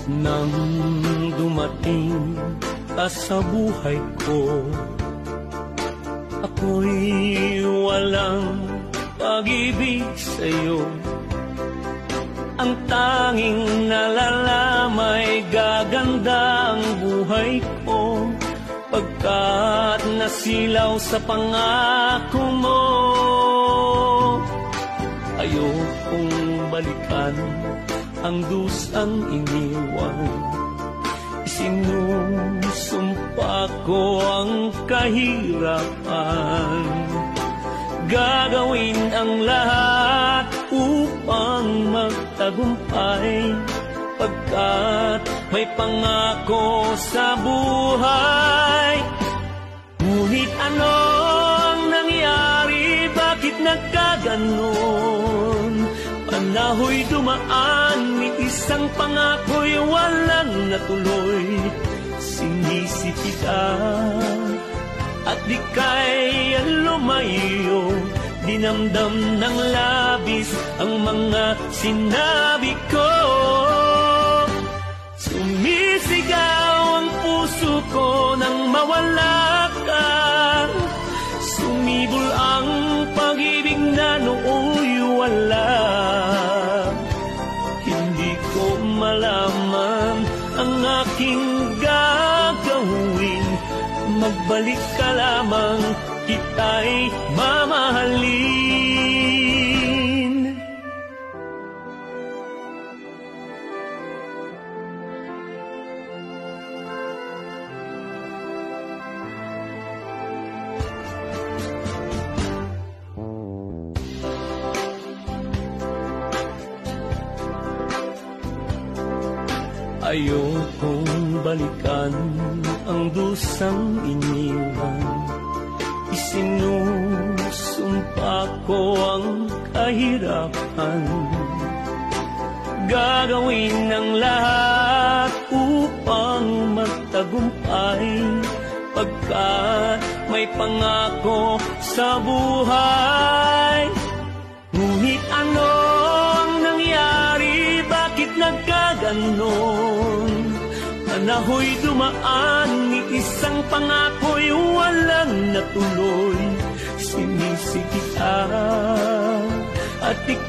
Nang dumating ka sa buhay ko, ako'y walang pag-ibig sa'yo. Ang tanging nalalamay gaganda ang buhay ko, pagkat nasilaw sa pangako mo. Ayokong balikan ang dusang iniwan, isinusumpa ko ang kahirapan. Gagawin ang lahat upang magtagumpay, pagkat may pangako sa buhay. Ngunit ano ang nangyari? Bakit nagkaganon? Panaho'y dumaan, ni isang pangako'y walang natuloy. Sinisi kita at di kaya lumayo, dinamdam ng labis ang mga sinabi ko. Sumisigaw ang puso ko nang mawala ka, sumibol ang pag-ibig na nooy wala. Hindi ko malaman ang aking gagawin, magbalik ka lamang, kita'y mamahalin. Ayokong balikan ang dusang iniwan, isinusumpa ko ang kahirapan. Gagawin ang lahat upang magtagumpay, pagkat may pangako sa buhay. Ngunit ano ang nangyari? Bakit nagkaganon? Panaho'y dumaan, ni isang pangako'y walang natuloy. Sinisi kita at